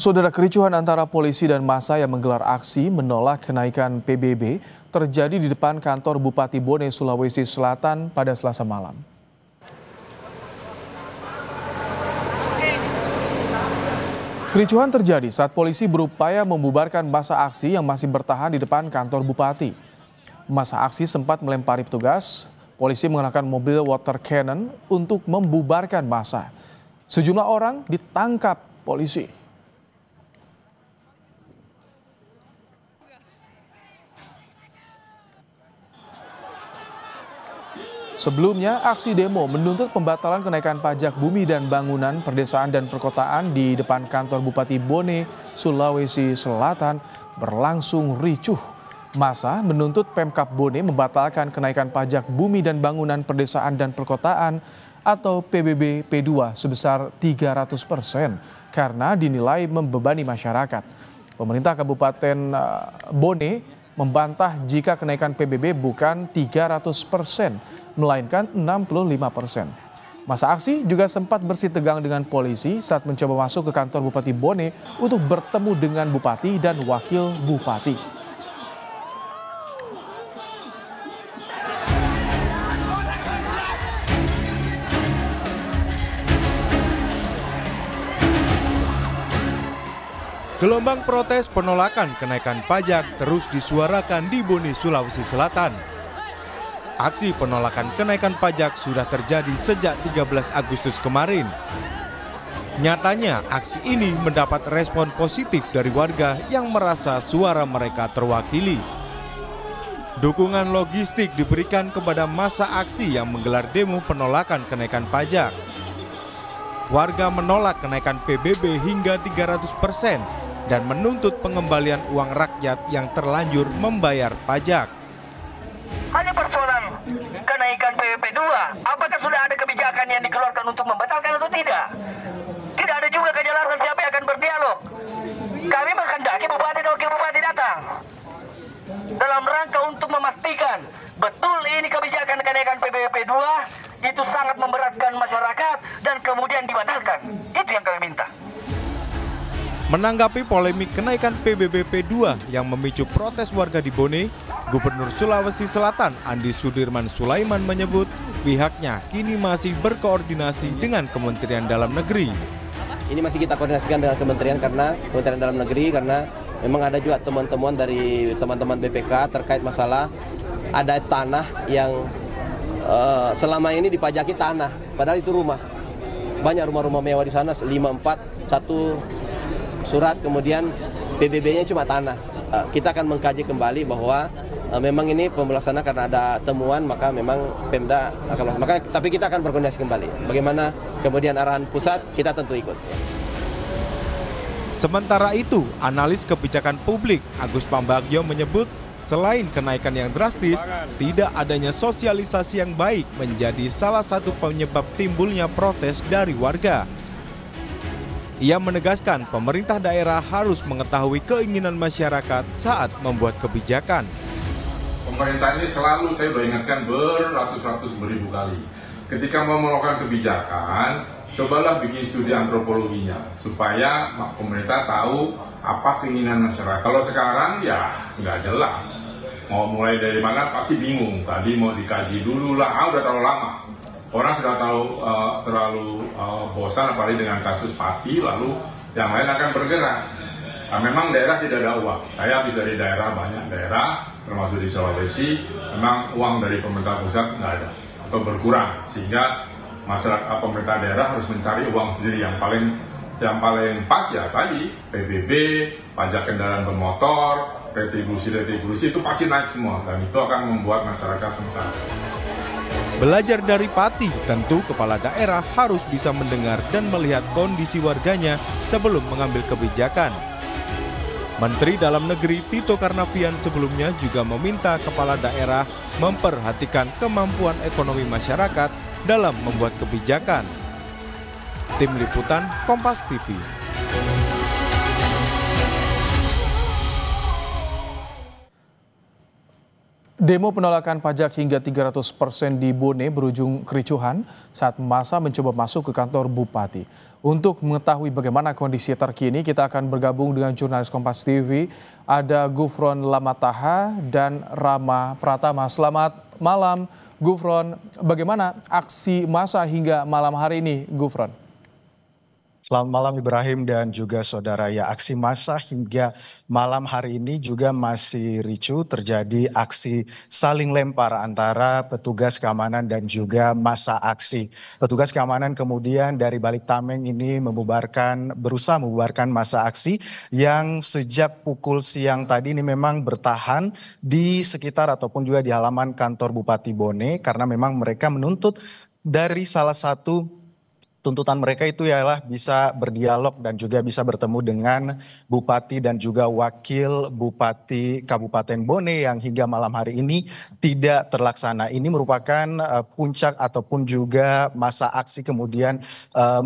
Saudara, kericuhan antara polisi dan massa yang menggelar aksi menolak kenaikan PBB terjadi di depan kantor Bupati Bone, Sulawesi Selatan pada Selasa malam. Kericuhan terjadi saat polisi berupaya membubarkan massa aksi yang masih bertahan di depan kantor Bupati. Massa aksi sempat melempari petugas, polisi mengenakan mobil water cannon untuk membubarkan massa. Sejumlah orang ditangkap polisi. Sebelumnya, aksi demo menuntut pembatalan kenaikan pajak bumi dan bangunan, perdesaan dan perkotaan di depan kantor Bupati Bone, Sulawesi Selatan berlangsung ricuh. Massa menuntut Pemkab Bone membatalkan kenaikan pajak bumi dan bangunan, perdesaan dan perkotaan atau PBB P2 sebesar 300% karena dinilai membebani masyarakat. Pemerintah Kabupaten Bone membantah jika kenaikan PBB bukan 300%, melainkan 65%. Massa aksi juga sempat bersih tegang dengan polisi saat mencoba masuk ke kantor Bupati Bone untuk bertemu dengan Bupati dan Wakil Bupati. Gelombang protes penolakan kenaikan pajak terus disuarakan di Bone, Sulawesi Selatan. Aksi penolakan kenaikan pajak sudah terjadi sejak 13 Agustus kemarin. Nyatanya, aksi ini mendapat respon positif dari warga yang merasa suara mereka terwakili. Dukungan logistik diberikan kepada massa aksi yang menggelar demo penolakan kenaikan pajak. Warga menolak kenaikan PBB hingga 300% dan menuntut pengembalian uang rakyat yang terlanjur membayar pajak. Hanya persoalan kenaikan PBB 2, apakah sudah ada kebijakan yang dikeluarkan untuk membatalkan atau tidak? Tidak ada juga kejelasan siapa yang akan berdialog. Kami menghendaki Bupati dan Wakil Bupati datang dalam rangka untuk memastikan betul ini kebijakan kenaikan PBB 2 itu sangat memberatkan masyarakat dan kemudian dibatalkan. Itu yang kami minta. Menanggapi polemik kenaikan PBB P2 yang memicu protes warga di Bone, Gubernur Sulawesi Selatan Andi Sudirman Sulaiman menyebut pihaknya kini masih berkoordinasi dengan Kementerian Dalam Negeri. Ini masih kita koordinasikan dengan Kementerian Dalam Negeri karena memang ada juga temuan-temuan dari teman-teman BPK terkait masalah ada tanah yang selama ini dipajaki tanah, padahal itu rumah. Banyak rumah-rumah mewah di sana, 54, satu surat, kemudian PBB-nya cuma tanah. Kita akan mengkaji kembali bahwa memang ini pembelaksana karena ada temuan, maka memang Pemda akan tapi kita akan berkoordinasi kembali. Bagaimana kemudian arahan pusat, kita tentu ikut. Sementara itu, analis kebijakan publik Agus Pambagio menyebut selain kenaikan yang drastis, tidak adanya sosialisasi yang baik menjadi salah satu penyebab timbulnya protes dari warga. Ia menegaskan pemerintah daerah harus mengetahui keinginan masyarakat saat membuat kebijakan. Pemerintah ini selalu saya sudah ingatkan beratus-ratus beribu kali. Ketika mau melakukan kebijakan, cobalah bikin studi antropologinya supaya pemerintah tahu apa keinginan masyarakat. Kalau sekarang ya nggak jelas. Mau mulai dari mana pasti bingung. Tadi mau dikaji dulu lah, udah terlalu lama. Orang sudah terlalu bosan apalagi dengan kasus Pati, lalu yang lain akan bergerak. Nah, memang daerah tidak ada uang. Saya habis dari daerah, banyak daerah, termasuk di Sulawesi, memang uang dari pemerintah pusat nggak ada atau berkurang, sehingga masyarakat pemerintah daerah harus mencari uang sendiri yang paling pas ya tadi PBB, pajak kendaraan bermotor, retribusi itu pasti naik semua dan itu akan membuat masyarakat sengsara. Belajar dari Pati, tentu kepala daerah harus bisa mendengar dan melihat kondisi warganya sebelum mengambil kebijakan. Menteri Dalam Negeri Tito Karnavian sebelumnya juga meminta kepala daerah memperhatikan kemampuan ekonomi masyarakat dalam membuat kebijakan. Tim Liputan Kompas TV. Demo penolakan pajak hingga 300% di Bone berujung kericuhan saat massa mencoba masuk ke kantor Bupati. Untuk mengetahui bagaimana kondisi terkini, kita akan bergabung dengan jurnalis Kompas TV. Ada Gufron Lamataha dan Rama Pratama. Selamat malam, Gufron. Bagaimana aksi massa hingga malam hari ini, Gufron? Selamat malam Ibrahim dan juga saudara. Ya, aksi massa hingga malam hari ini juga masih ricu, terjadi aksi saling lempar antara petugas keamanan dan juga massa aksi. Petugas keamanan kemudian dari balik tameng ini berusaha membubarkan massa aksi yang sejak pukul siang tadi ini memang bertahan di sekitar ataupun juga di halaman kantor Bupati Bone, karena memang mereka menuntut dari salah satu tuntutan mereka itu ialah bisa berdialog dan juga bisa bertemu dengan Bupati dan juga Wakil Bupati Kabupaten Bone yang hingga malam hari ini tidak terlaksana. Ini merupakan puncak ataupun juga masa aksi kemudian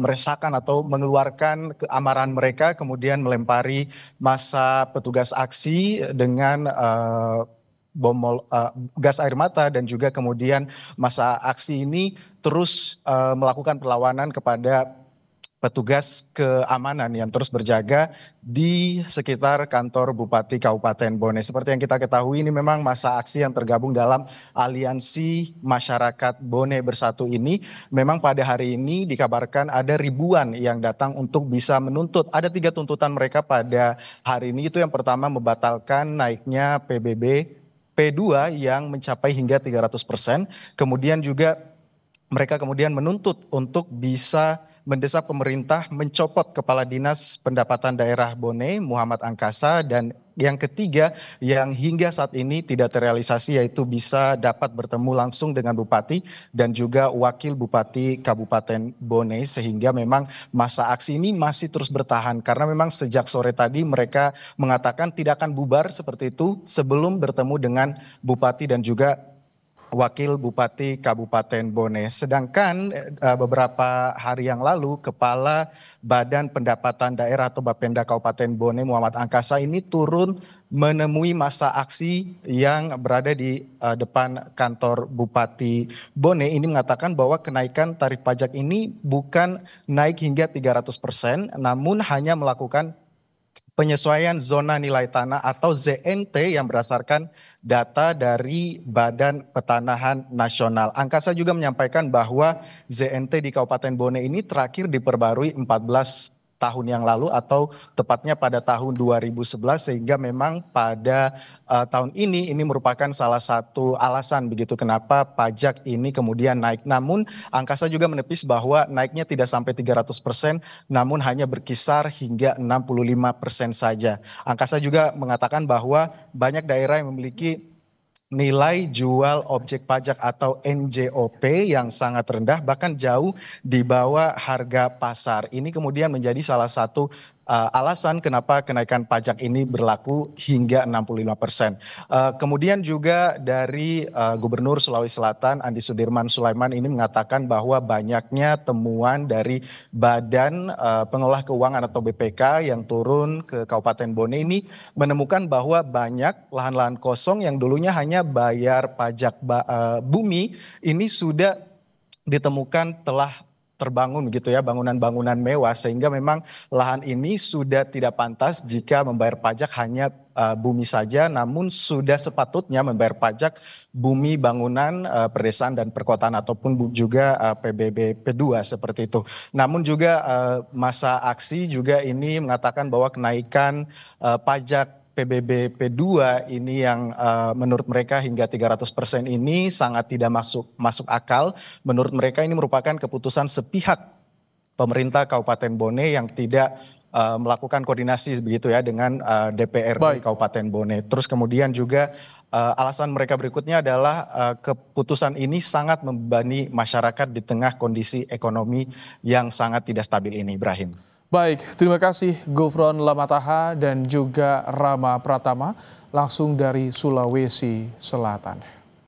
meresahkan atau mengeluarkan keamaran mereka, kemudian melempari massa petugas aksi dengan gas air mata, dan juga kemudian massa aksi ini terus melakukan perlawanan kepada petugas keamanan yang terus berjaga di sekitar kantor Bupati Kabupaten Bone. Seperti yang kita ketahui, ini memang massa aksi yang tergabung dalam Aliansi Masyarakat Bone Bersatu ini. Memang pada hari ini dikabarkan ada ribuan yang datang untuk bisa menuntut. Ada 3 tuntutan mereka pada hari ini. Itu yang pertama, membatalkan naiknya PBB P2 yang mencapai hingga 300%. Kemudian juga mereka kemudian menuntut untuk bisa mendesak pemerintah mencopot Kepala Dinas Pendapatan Daerah Bone, Muhammad Angkasa, dan yang ketiga yang hingga saat ini tidak terrealisasi, yaitu bisa dapat bertemu langsung dengan Bupati dan juga Wakil Bupati Kabupaten Bone, sehingga memang masa aksi ini masih terus bertahan karena memang sejak sore tadi mereka mengatakan tidak akan bubar seperti itu sebelum bertemu dengan Bupati dan juga Wakil Bupati Kabupaten Bone. Sedangkan beberapa hari yang lalu Kepala Badan Pendapatan Daerah atau Bapenda Kabupaten Bone, Muhammad Angkasa, ini turun menemui massa aksi yang berada di depan kantor Bupati Bone. Ini mengatakan bahwa kenaikan tarif pajak ini bukan naik hingga 300%, namun hanya melakukan penyesuaian zona nilai tanah atau ZNT yang berdasarkan data dari Badan Petanahan Nasional. Angkasa juga menyampaikan bahwa ZNT di Kabupaten Bone ini terakhir diperbarui 14 tahun yang lalu atau tepatnya pada tahun 2011, sehingga memang pada tahun ini merupakan salah satu alasan begitu kenapa pajak ini kemudian naik. Namun Angkasa juga menepis bahwa naiknya tidak sampai 300%, namun hanya berkisar hingga 65% saja. Angkasa juga mengatakan bahwa banyak daerah yang memiliki nilai jual objek pajak atau NJOP yang sangat rendah, bahkan jauh di bawah harga pasar. Ini kemudian menjadi salah satu alasan kenapa kenaikan pajak ini berlaku hingga 65%. Kemudian juga dari Gubernur Sulawesi Selatan Andi Sudirman Sulaiman ini mengatakan bahwa banyaknya temuan dari Badan Pengelola Keuangan atau BPK yang turun ke Kabupaten Bone ini menemukan bahwa banyak lahan-lahan kosong yang dulunya hanya bayar pajak bumi ini sudah ditemukan telah terbangun gitu ya, bangunan-bangunan mewah, sehingga memang lahan ini sudah tidak pantas jika membayar pajak hanya bumi saja, namun sudah sepatutnya membayar pajak bumi, bangunan, perdesaan dan perkotaan ataupun juga PBB P2 seperti itu. Namun juga massa aksi juga ini mengatakan bahwa kenaikan pajak PBB P2 ini yang menurut mereka hingga 300% ini sangat tidak masuk akal. Menurut mereka ini merupakan keputusan sepihak pemerintah Kabupaten Bone yang tidak melakukan koordinasi begitu ya dengan DPRD Kabupaten Bone. Terus kemudian juga alasan mereka berikutnya adalah keputusan ini sangat membebani masyarakat di tengah kondisi ekonomi yang sangat tidak stabil ini, Ibrahim. Baik, terima kasih Gufron Lamataha dan juga Rama Pratama langsung dari Sulawesi Selatan.